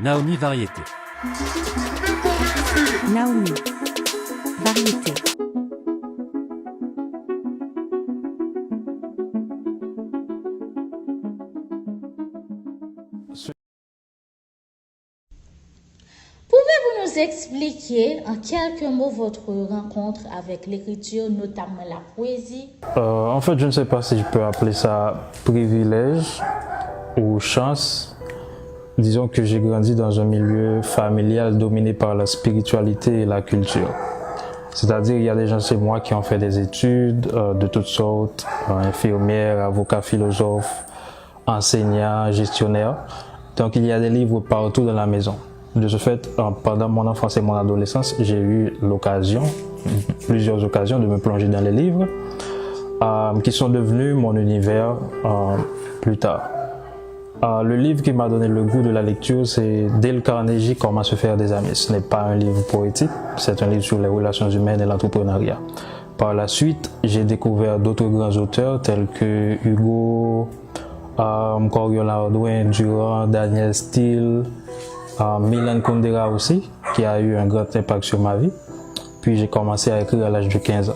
Naomi Variété. Naomi Variété. Pouvez-vous nous expliquer en quelques mots votre rencontre avec l'écriture, notamment la poésie? En fait, je ne sais pas si je peux appeler ça privilège ou chance. Disons que j'ai grandi dans un milieu familial dominé par la spiritualité et la culture. C'est-à-dire, il y a des gens chez moi qui ont fait des études de toutes sortes, infirmières, avocats, philosophes, enseignants, gestionnaires. Donc, il y a des livres partout dans la maison. De ce fait, pendant mon enfance et mon adolescence, j'ai eu plusieurs occasions de me plonger dans les livres qui sont devenus mon univers plus tard. Le livre qui m'a donné le goût de la lecture, c'est Dale Carnegie, Comment se faire des amis. Ce n'est pas un livre poétique, c'est un livre sur les relations humaines et l'entrepreneuriat. Par la suite, j'ai découvert d'autres grands auteurs tels que Hugo, Coriolan Hardouin, Durand, Daniel Steele, Milan Kundera aussi, qui a eu un grand impact sur ma vie. Puis j'ai commencé à écrire à l'âge de 15 ans.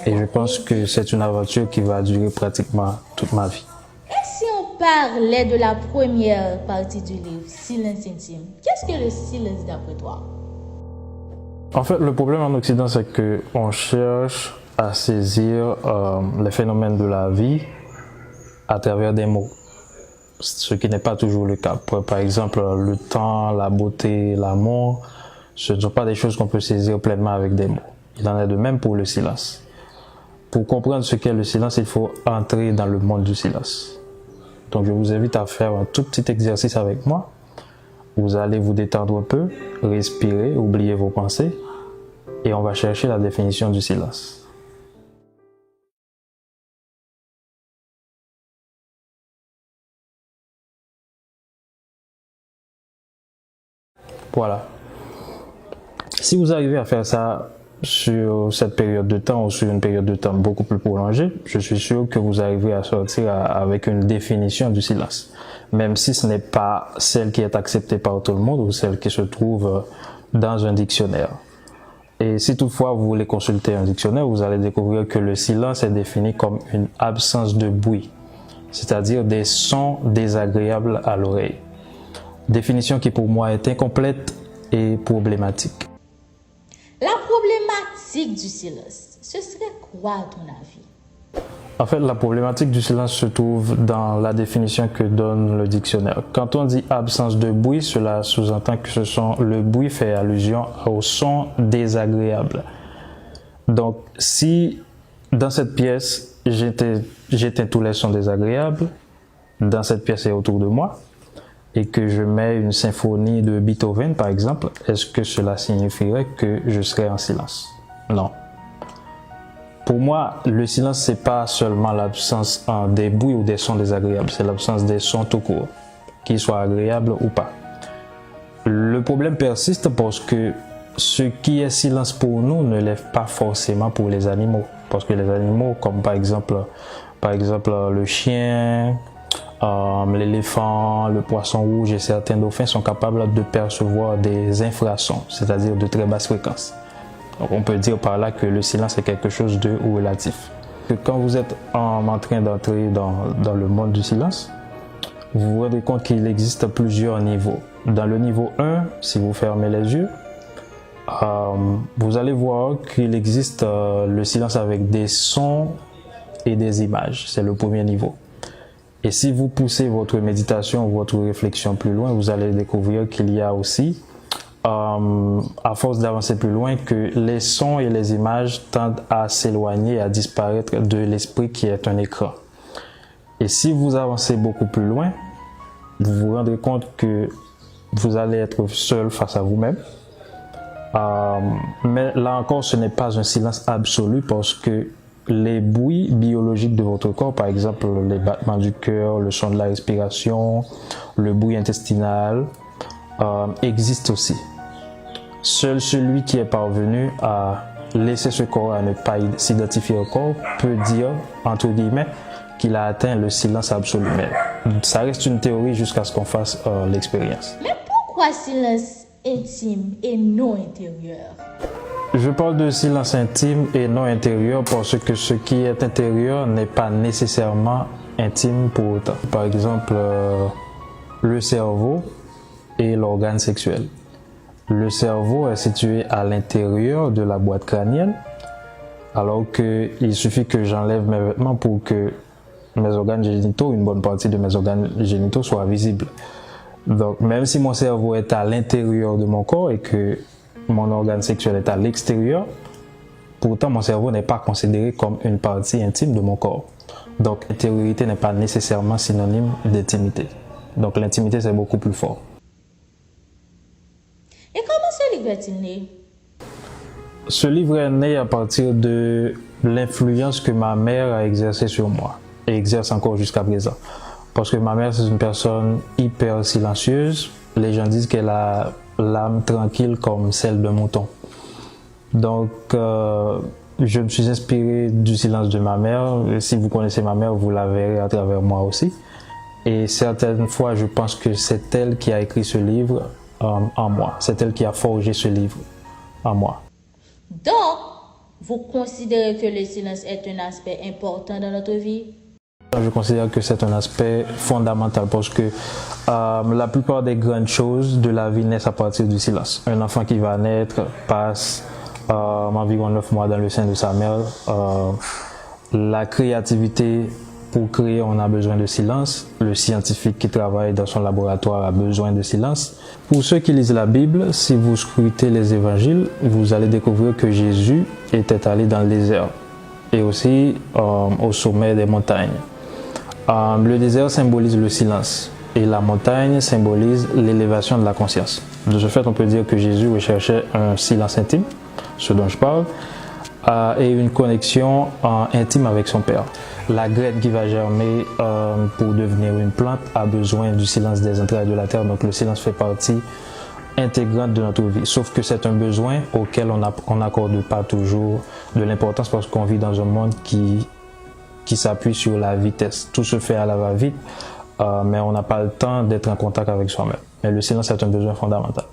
Et je pense que c'est une aventure qui va durer pratiquement toute ma vie. Et si on parlait de la première partie du livre, Silence intime, qu'est-ce que le silence d'après toi? En fait, le problème en Occident, c'est qu'on cherche à saisir les phénomènes de la vie à travers des mots. Ce qui n'est pas toujours le cas. Par exemple, le temps, la beauté, l'amour, ce ne sont pas des choses qu'on peut saisir pleinement avec des mots. Il en est de même pour le silence. Pour comprendre ce qu'est le silence, il faut entrer dans le monde du silence. Donc je vous invite à faire un tout petit exercice avec moi. Vous allez vous détendre un peu, respirer, oublier vos pensées et on va chercher la définition du silence. Voilà. Si vous arrivez à faire ça sur cette période de temps ou sur une période de temps beaucoup plus prolongée, je suis sûr que vous arriverez à sortir avec une définition du silence. Même si ce n'est pas celle qui est acceptée par tout le monde ou celle qui se trouve dans un dictionnaire. Et si toutefois vous voulez consulter un dictionnaire, vous allez découvrir que le silence est défini comme une absence de bruit, c'est-à-dire des sons désagréables à l'oreille. Définition qui pour moi est incomplète et problématique. La problématique du silence, ce serait quoi à ton avis? En fait, la problématique du silence se trouve dans la définition que donne le dictionnaire. Quand on dit absence de bruit, cela sous-entend que le bruit fait allusion au son désagréable. Donc, si dans cette pièce, j'éteins tous les sons désagréables, dans cette pièce et autour de moi, et que je mets une symphonie de Beethoven, par exemple, est-ce que cela signifierait que je serais en silence? Non. Pour moi, le silence, c'est pas seulement l'absence des bruits ou des sons désagréables, c'est l'absence des sons tout court, qu'ils soient agréables ou pas. Le problème persiste parce que ce qui est silence pour nous ne l'est pas forcément pour les animaux. Parce que les animaux, comme par exemple le chien, l'éléphant, le poisson rouge et certains dauphins sont capables de percevoir des infrasons, c'est-à-dire de très basses fréquences. Donc on peut dire par là que le silence est quelque chose de relatif. Que quand vous êtes en train d'entrer dans le monde du silence, vous vous rendez compte qu'il existe plusieurs niveaux. Dans le niveau 1, si vous fermez les yeux, vous allez voir qu'il existe le silence avec des sons et des images. C'est le premier niveau. Et si vous poussez votre méditation ou votre réflexion plus loin, vous allez découvrir qu'il y a aussi, à force d'avancer plus loin, que les sons et les images tendent à s'éloigner, à disparaître de l'esprit qui est un écran. Et si vous avancez beaucoup plus loin, vous vous rendrez compte que vous allez être seul face à vous-même. Mais là encore, ce n'est pas un silence absolu parce que les bruits biologiques de votre corps, par exemple les battements du cœur, le son de la respiration, le bruit intestinal, existent aussi. Seul celui qui est parvenu à laisser ce corps, à ne pas s'identifier au corps, peut dire, entre guillemets, qu'il a atteint le silence absolu. Mais ça reste une théorie jusqu'à ce qu'on fasse l'expérience. Mais pourquoi Pourquoi silence intime et non intérieur? Je parle de silence intime et non intérieur parce que ce qui est intérieur n'est pas nécessairement intime pour autant. Par exemple, le cerveau et l'organe sexuel. Le cerveau est situé à l'intérieur de la boîte crânienne, alors qu'il suffit que j'enlève mes vêtements pour que mes organes génitaux, une bonne partie de mes organes génitaux soient visibles. Donc, même si mon cerveau est à l'intérieur de mon corps et que mon organe sexuel est à l'extérieur, pourtant mon cerveau n'est pas considéré comme une partie intime de mon corps. Donc l'intériorité n'est pas nécessairement synonyme d'intimité. Donc l'intimité c'est beaucoup plus fort. Et comment ce livre est-il né? Ce livre est né à partir de l'influence que ma mère a exercée sur moi et exerce encore jusqu'à présent. Parce que ma mère c'est une personne hyper silencieuse. Les gens disent qu'elle a l'âme tranquille comme celle d'un mouton. Donc, je me suis inspiré du silence de ma mère. Et si vous connaissez ma mère, vous la verrez à travers moi aussi. Et certaines fois, je pense que c'est elle qui a écrit ce livre en moi. C'est elle qui a forgé ce livre en moi. Donc, vous considérez que le silence est un aspect important dans notre vie? Je considère que c'est un aspect fondamental parce que la plupart des grandes choses de la vie naissent à partir du silence. Un enfant qui va naître passe environ 9 mois dans le sein de sa mère. La créativité, pour créer, on a besoin de silence. Le scientifique qui travaille dans son laboratoire a besoin de silence. Pour ceux qui lisent la Bible, si vous scrutez les évangiles, vous allez découvrir que Jésus était allé dans le désert et aussi au sommet des montagnes. Le désert symbolise le silence et la montagne symbolise l'élévation de la conscience. De ce fait, on peut dire que Jésus recherchait un silence intime, ce dont je parle, et une connexion intime avec son Père. La graine qui va germer pour devenir une plante a besoin du silence des entrailles de la terre, donc le silence fait partie intégrante de notre vie. Sauf que c'est un besoin auquel on n'accorde pas toujours de l'importance parce qu'on vit dans un monde qui s'appuie sur la vitesse. Tout se fait à la va-vite, mais on n'a pas le temps d'être en contact avec soi-même. Mais le silence est un besoin fondamental.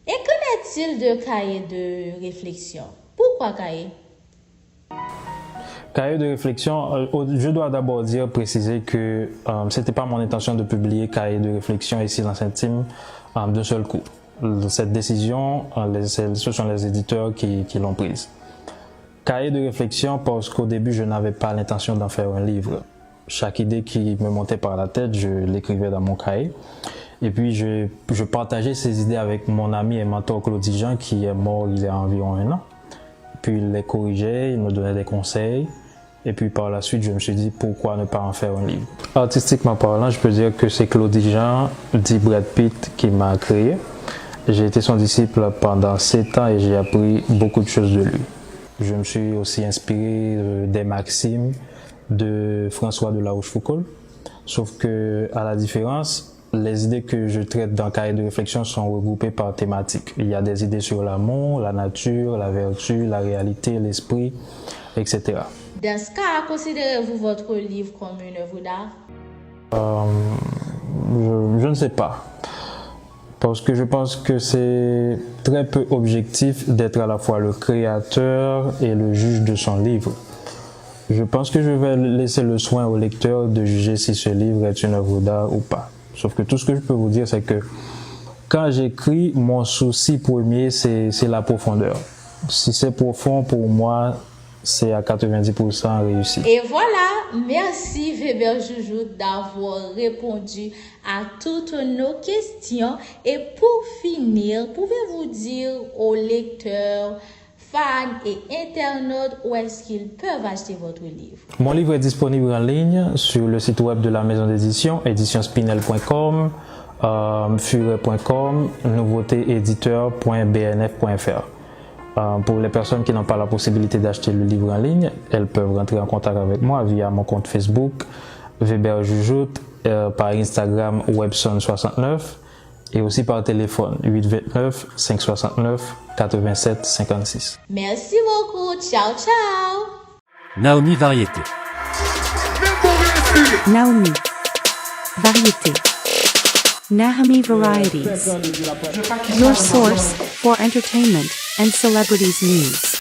Et qu'en est-il de cahiers de réflexion? Pourquoi cahier? Cahier de réflexion, je dois d'abord préciser que c'était pas mon intention de publier cahier de réflexion et silence intime d'un seul coup. Cette décision, ce sont les éditeurs qui l'ont prise. Cahier de réflexion parce qu'au début, je n'avais pas l'intention d'en faire un livre. Chaque idée qui me montait par la tête, je l'écrivais dans mon cahier. Et puis, je partageais ces idées avec mon ami et mentor Claude Jean, qui est mort il y a environ 1 an. Puis, il les corrigeait, il me donnait des conseils. Et puis, par la suite, je me suis dit, pourquoi ne pas en faire un livre? Artistiquement parlant, je peux dire que c'est Claude Jean, dit Brad Pitt, qui m'a créé. J'ai été son disciple pendant 7 ans et j'ai appris beaucoup de choses de lui. Je me suis aussi inspiré des maximes de François de La Rochefoucauld, sauf que, à la différence, les idées que je traite dans le cahier de réflexion sont regroupées par thématiques. Il y a des idées sur l'amour, la nature, la vertu, la réalité, l'esprit, etc. Dans ce cas, considérez-vous votre livre comme une œuvre d'art? Je ne sais pas. Parce que je pense que c'est très peu objectif d'être à la fois le créateur et le juge de son livre. Je pense que je vais laisser le soin au lecteur de juger si ce livre est une œuvre d'art ou pas. Sauf que tout ce que je peux vous dire, c'est que quand j'écris, mon souci premier, c'est la profondeur. Si c'est profond, pour moi, c'est à 90% réussi. Et voilà, merci Weber Joujou d'avoir répondu à toutes nos questions. Et pour finir, pouvez-vous dire aux lecteurs, fans et internautes où est-ce qu'ils peuvent acheter votre livre? Mon livre est disponible en ligne sur le site web de la maison d'édition, éditionspinel.com, furet.com, nouveautééditeur.bnf.fr. Pour les personnes qui n'ont pas la possibilité d'acheter le livre en ligne, elles peuvent rentrer en contact avec moi via mon compte Facebook, Weber Joujou, par Instagram, Webson69, et aussi par téléphone, 829 569 87 56. Merci beaucoup. Ciao, ciao. Naomi Variété. Naomi. Variété. Nahami Varieties, your source for entertainment and celebrities news.